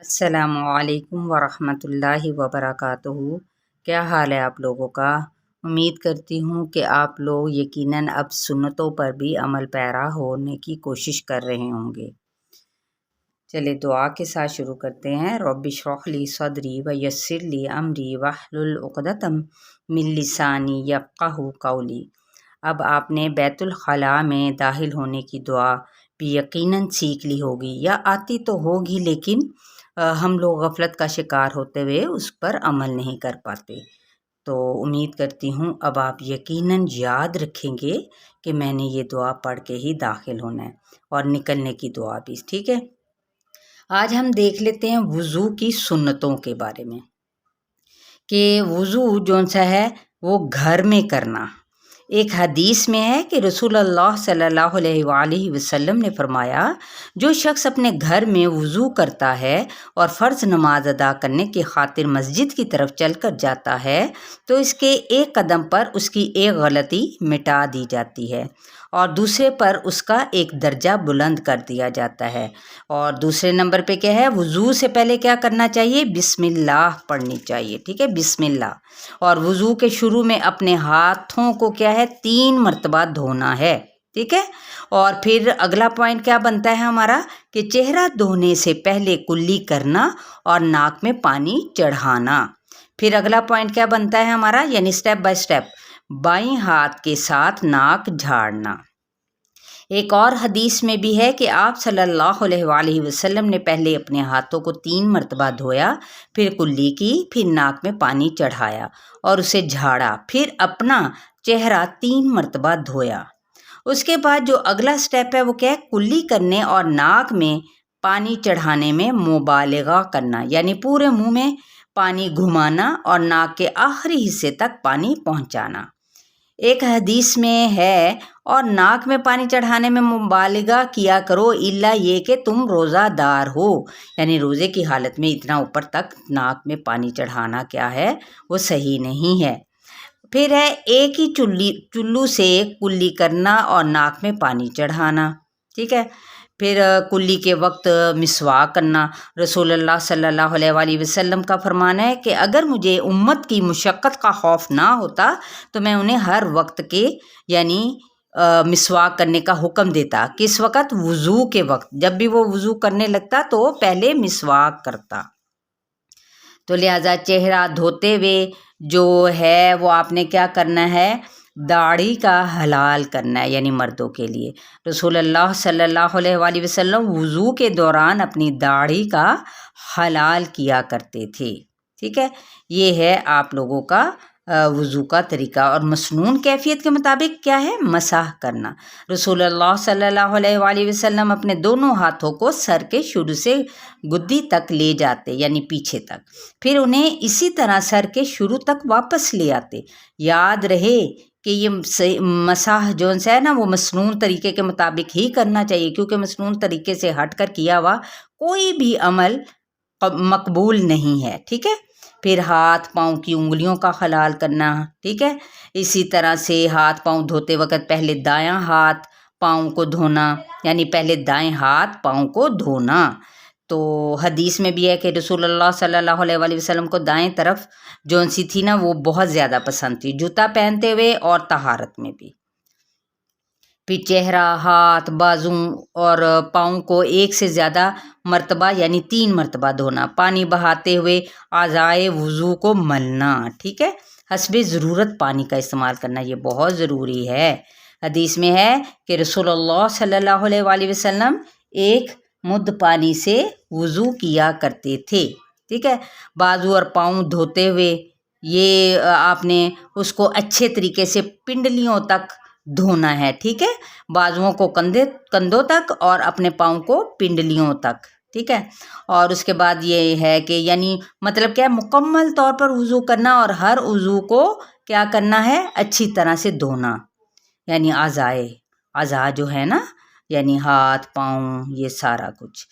السلام علیکم ورحمۃ اللہ وبرکاتہ۔ کیا حال ہے آپ لوگوں کا؟ امید کرتی ہوں کہ آپ لوگ یقیناً اب سنتوں پر بھی عمل پیرا ہونے کی کوشش کر رہے ہوں گے۔ چلے دعا کے ساتھ شروع کرتے ہیں۔ رب اشرح لی صدری ویسر لی امری واحلل عقدۃ من لسانی یفقہوا قولی۔ اب آپ نے بیت الخلاء میں داخل ہونے کی دعا بھی یقیناً سیکھ لی ہوگی یا آتی تو ہوگی، لیکن ہم لوگ غفلت کا شکار ہوتے ہوئے اس پر عمل نہیں کر پاتے۔ تو امید کرتی ہوں اب آپ یقیناً یاد رکھیں گے کہ میں نے یہ دعا پڑھ کے ہی داخل ہونا ہے، اور نکلنے کی دعا بھی، ٹھیک ہے؟ آج ہم دیکھ لیتے ہیں وضو کی سنتوں کے بارے میں، کہ وضو جون سا ہے وہ گھر میں کرنا۔ ایک حدیث میں ہے کہ رسول اللہ صلی اللہ علیہ وآلہ وسلم نے فرمایا، جو شخص اپنے گھر میں وضو کرتا ہے اور فرض نماز ادا کرنے کی خاطر مسجد کی طرف چل کر جاتا ہے تو اس کے ایک قدم پر اس کی ایک غلطی مٹا دی جاتی ہے، اور دوسرے پر اس کا ایک درجہ بلند کر دیا جاتا ہے۔ اور دوسرے نمبر پہ کیا ہے؟ وضو سے پہلے کیا کرنا چاہیے؟ بسم اللہ پڑھنی چاہیے، ٹھیک ہے؟ بسم اللہ۔ اور وضو کے شروع میں اپنے ہاتھوں کو کیا ہے؟ 3 مرتبہ دھونا ہے، ٹھیک ہے؟ اور پھر اگلا پوائنٹ کیا بنتا ہے ہمارا؟ کہ چہرہ دھونے سے پہلے کلی کرنا اور ناک میں پانی چڑھانا۔ پھر اگلا پوائنٹ کیا بنتا ہے ہمارا؟ یعنی سٹیپ بائی سٹیپ بائیں ہاتھ کے ساتھ ناک جھاڑنا۔ ایک اور حدیث میں بھی ہے کہ آپ صلی اللہ علیہ وآلہ وسلم نے پہلے اپنے ہاتھوں کو 3 مرتبہ دھویا، پھر کلی کی، پھر ناک میں پانی چڑھایا اور اسے جھاڑا، پھر اپنا چہرہ 3 مرتبہ دھویا۔ اس کے بعد جو اگلا سٹیپ ہے وہ کیا ہے؟ کلی کرنے اور ناک میں پانی چڑھانے میں مبالغہ کرنا، یعنی پورے منہ میں پانی گھمانا اور ناک کے آخری حصے تک پانی پہنچانا۔ ایک حدیث میں ہے، اور ناک میں پانی چڑھانے میں مبالغہ کیا کرو الا یہ کہ تم روزہ دار ہو، یعنی روزے کی حالت میں اتنا اوپر تک ناک میں پانی چڑھانا کیا ہے؟ وہ صحیح نہیں ہے۔ پھر ہے ایک ہی چلو سے کلی کرنا اور ناک میں پانی چڑھانا، ٹھیک ہے؟ پھر کلی کے وقت مسواک کرنا۔ رسول اللہ صلی اللہ علیہ وآلہ وسلم کا فرمان ہے کہ اگر مجھے امت کی مشقت کا خوف نہ ہوتا تو میں انہیں ہر وقت کے یعنی مسواک کرنے کا حکم دیتا۔ کس وقت؟ وضو کے وقت۔ جب بھی وہ وضو کرنے لگتا تو پہلے مسواک کرتا۔ تو لہٰذا چہرہ دھوتے ہوئے جو ہے وہ آپ نے کیا کرنا ہے؟ داڑھی کا حلال کرنا ہے، یعنی مردوں کے لیے۔ رسول اللہ صلی اللہ علیہ وآلہ وسلم وضو کے دوران اپنی داڑھی کا حلال کیا کرتے تھے، ٹھیک ہے؟ یہ ہے آپ لوگوں کا وضو کا طریقہ۔ اور مسنون کیفیت کے مطابق کیا ہے؟ مسح کرنا۔ رسول اللہ صلی اللہ علیہ وآلہ وسلم اپنے دونوں ہاتھوں کو سر کے شروع سے گدی تک لے جاتے، یعنی پیچھے تک، پھر انہیں اسی طرح سر کے شروع تک واپس لے آتے۔ یاد رہے کہ یہ مسح جو ہے نا وہ مسنون طریقے کے مطابق ہی کرنا چاہیے، کیونکہ مسنون طریقے سے ہٹ کر کیا ہوا کوئی بھی عمل مقبول نہیں ہے، ٹھیک ہے؟ پھر ہاتھ پاؤں کی انگلیوں کا حلال کرنا، ٹھیک ہے؟ اسی طرح سے ہاتھ پاؤں دھوتے وقت پہلے دایاں ہاتھ پاؤں کو دھونا، یعنی پہلے دائیں ہاتھ پاؤں کو دھونا۔ تو حدیث میں بھی ہے کہ رسول اللہ صلی اللہ علیہ وآلہ وسلم کو دائیں طرف جون سی تھی نا وہ بہت زیادہ پسند تھی، جوتا پہنتے ہوئے اور طہارت میں بھی۔ پھر چہرہ، ہاتھ، بازو اور پاؤں کو ایک سے زیادہ مرتبہ یعنی 3 مرتبہ دھونا، پانی بہاتے ہوئے اعضائے وضو کو ملنا، ٹھیک ہے؟ حسب ضرورت پانی کا استعمال کرنا، یہ بہت ضروری ہے۔ حدیث میں ہے کہ رسول اللہ صلی اللہ علیہ وآلہ وسلم 1 مد پانی سے وضو کیا کرتے تھے، ٹھیک ہے؟ بازو اور پاؤں دھوتے ہوئے یہ آپ نے اس کو اچھے طریقے سے پنڈلیوں تک دھونا ہے، ٹھیک ہے؟ بازوؤں کو کندھوں تک اور اپنے پاؤں کو پنڈلیوں تک، ٹھیک ہے؟ اور اس کے بعد یہ ہے کہ یعنی مطلب کیا ہے؟ مکمل طور پر وضو کرنا، اور ہر عضو کو کیا کرنا ہے؟ اچھی طرح سے دھونا، یعنی اعضاء جو ہے نا، یعنی ہاتھ پاؤں یہ سارا کچھ۔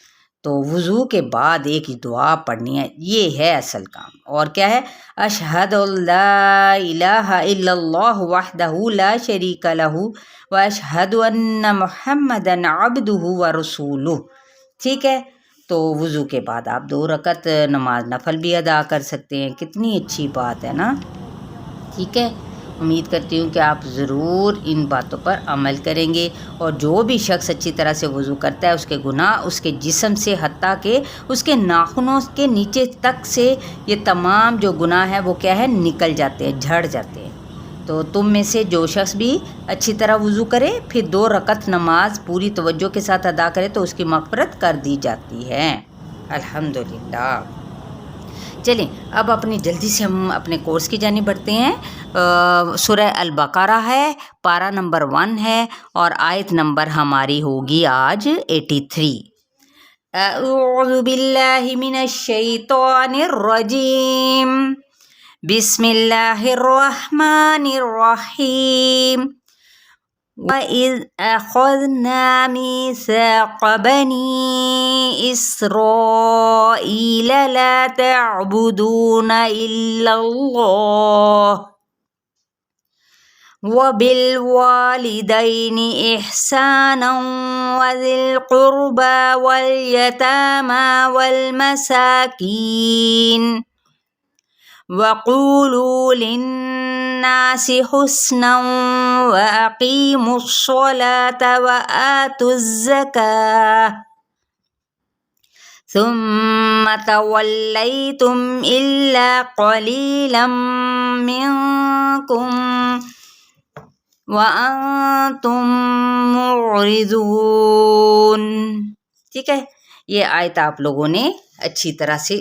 تو وضو کے بعد ایک ہی دعا پڑھنی ہے، یہ ہے اصل کام۔ اور کیا ہے؟ اشہد لا الہ الا اللہ وحدہ لا شریک لہ واشہد ان محمدا عبدہ ورسولہ، ٹھیک ہے؟ تو وضو کے بعد آپ 2 رکعت نماز نفل بھی ادا کر سکتے ہیں. کتنی اچھی بات ہے نا. ٹھیک ہے، امید کرتی ہوں کہ آپ ضرور ان باتوں پر عمل کریں گے. اور جو بھی شخص اچھی طرح سے وضو کرتا ہے اس کے گناہ اس کے جسم سے حتیٰ کہ اس کے ناخنوں کے نیچے تک سے یہ تمام جو گناہ ہے وہ کیا ہے نکل جاتے ہیں، جھڑ جاتے ہیں. تو تم میں سے جو شخص بھی اچھی طرح وضو کرے پھر 2 رکعت نماز پوری توجہ کے ساتھ ادا کرے تو اس کی مغفرت کر دی جاتی ہے. الحمدللہ. چلیں اب اپنی جلدی سے ہم اپنے کورس کی جانب بڑھتے ہیں. سورہ البقرہ ہے، پارہ نمبر 1 ہے اور آیت نمبر ہماری ہوگی آج 83. اعوذ باللہ من الشیطان الرجیم، بسم اللہ الرحمن الرحیم. وَإِذْ أَخَذْنَا مِيثَاقَ بَنِي إِسْرَائِيلَ لَا تَعْبُدُونَ إِلَّا اللَّهَ وَبِالْوَالِدَيْنِ إِحْسَانًا وَذِي الْقُرْبَى وَالْيَتَامَى وَالْمَسَاكِينِ وَقُولُوا لِلنَّاسِ حُسْنًا وَأَقِيمُوا الصَّلَاةَ وَآتُوا الزَّكَاةَ ثُمَّ تَوَلَّيْتُمْ إِلَّا قَلِيلًا مِّنكُمْ وَأَنتُم مُّعْرِضُونَ. ٹھیک ہے، یہ آیت آپ لوگوں نے اچھی طرح سے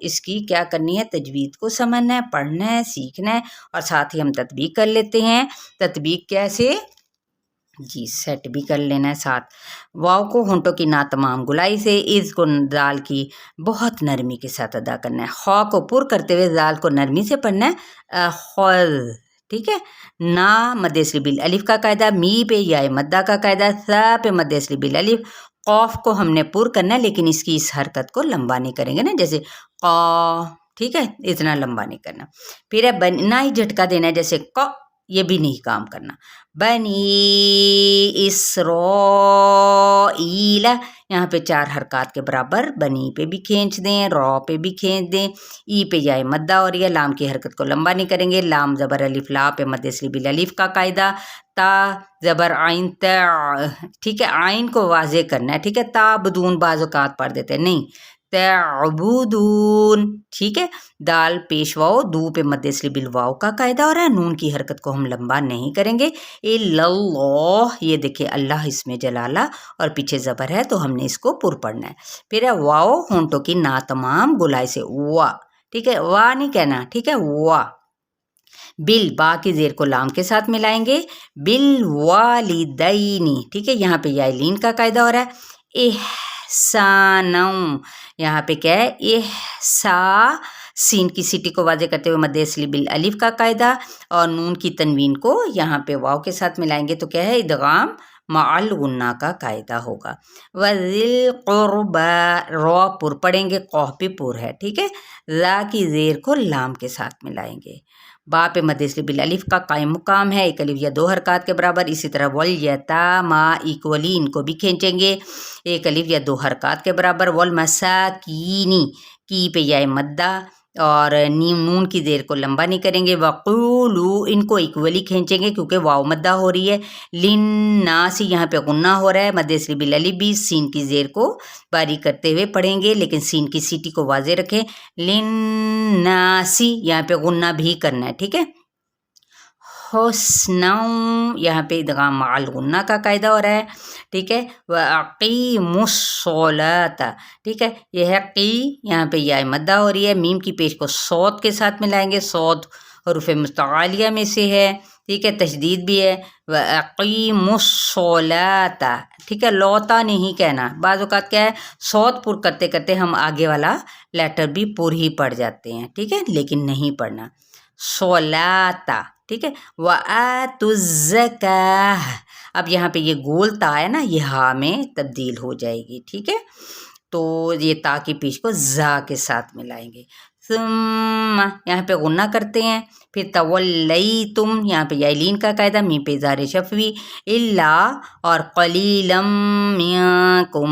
اس کی کیا کرنی ہے، تجوید کو سمجھنا ہے، پڑھنا ہے، سیکھنا ہے اور ساتھ ہی ہم تطبیق کر لیتے ہیں. تطبیق کیسے؟ جی سیٹ بھی کر لینا ہے ساتھ. واو کو ہونٹوں کی نا تمام گلائی سے، از کو دال کی بہت نرمی کے ساتھ ادا کرنا ہے. خا کو پر کرتے ہوئے دال کو نرمی سے پڑھنا ہے. خل. ٹھیک ہے، نا مد اصلی بالالف کا قاعدہ، می پہ یا مدہ کا قاعدہ، سا پہ مد اصلی بالالف. قوف کو ہم نے پر کرنا ہے لیکن اس کی اس حرکت کو لمبا نہیں کریں گے نا، جیسے قا. ٹھیک ہے، اتنا لمبا نہیں کرنا. پھر ہے نہ ہی جھٹکا دینا ہے جیسے ق، یہ بھی نہیں کام کرنا. بنی اسرائیل، یہاں پہ 4 حرکات کے برابر بنی پہ بھی کھینچ دیں، رو پہ بھی کھینچ دیں. ای پہ جائے مدہ اور یہ لام کی حرکت کو لمبا نہیں کریں گے. لام زبر الف لا پہ مد اصلی بالالف کا قاعدہ. تا زبر آئین تا. ٹھیک ہے، آئین کو واضح کرنا ہے. ٹھیک ہے، تا بدون بعض اوقات پڑھ دیتے ہیں، نہیں، تعبدون. ٹھیک ہے، دال پیش واؤ، دو پہ مد اصلی بالواؤ کا قاعدہ اور ہے. نون کی حرکت کو ہم لمبا نہیں کریں گے. الا اللہ، یہ دیکھیں اللہ اس میں جلالہ اور پیچھے زبر ہے تو ہم نے اس کو پر پڑھنا ہے. پھر ہے واؤ ہونٹوں کی نا تمام گلائی سے، وا. ٹھیک ہے، وا نہیں کہنا. ٹھیک ہے، وا. بل، با کی زیر کو لام کے ساتھ ملائیں گے. بالوالدینی. ٹھیک ہے، یہاں پہ یا لین کا قاعدہ ہو رہا ہے. احسانوں، یہاں پہ کیا ہے، احسا، سین کی سیٹی کو واضح کرتے ہوئے مد اصلی بالالف کا قاعدہ اور نون کی تنوین کو یہاں پہ واو کے ساتھ ملائیں گے تو کیا ہے، ادغام مع الغنہ کا قاعدہ ہوگا. وذل قربا، رو پر پڑھیں گے، قوف بھی پر ہے. ٹھیک ہے، لا کی زیر کو لام کے ساتھ ملائیں گے. با پہ مد اصلی بالالف کا قائم مقام ہے، ایک الف یا 2 حرکات کے برابر. اسی طرح والیتاما ایکولین کو بھی کھینچیں گے، ایک الف یا 2 حرکات کے برابر. والمساکینی، کی پہ یا مدہ اور نون کی زیر کو لمبا نہیں کریں گے. وقولو، ان کو ایکولی کھینچیں گے کیونکہ واو مدہ ہو رہی ہے. لناسی، یہاں پہ غنہ ہو رہا ہے، مد اصلی بالالف بھی سین کی زیر کو باریک کرتے ہوئے پڑھیں گے لیکن سین کی سیٹی کو واضح رکھیں. لناسی، یہاں پہ غنہ بھی کرنا ہے. ٹھیک ہے، حسنوں، یہاں پہ ادغام مع الغنہ کا قاعدہ ہو رہا ہے. ٹھیک ہے، وَأَقِيمُوا الصَّلَاةَ. ٹھیک ہے، یہ ہے قی، یہاں پہ یا مدہ ہو رہی ہے، میم کی پیش کو صوت کے ساتھ ملائیں گے. صوت حروف مستعلیہ میں سے ہے. ٹھیک ہے، تشدید بھی ہے. وَأَقِيمُوا الصَّلَاةَ. ٹھیک ہے، لوتا نہیں کہنا. بعض اوقات کیا ہے، صوت پر کرتے کرتے ہم آگے والا لیٹر بھی پر ہی پڑھ جاتے ہیں. ٹھیک ہے، لیکن نہیں پڑھنا. صلاتا. ٹھیک ہے، وآتوا الزکاۃ. اب یہاں پہ یہ گول تا ہے نا، یہ ہا میں تبدیل ہو جائے گی. ٹھیک ہے، تو یہ تا کی پیش کو زا کے ساتھ ملائیں گے. ثم، یہاں پہ غنہ کرتے ہیں. پھر تولیتم، یہاں پہ یائلین کا قاعدہ، میم پہ اظہار شفوی. الا اور قلیلا منکم.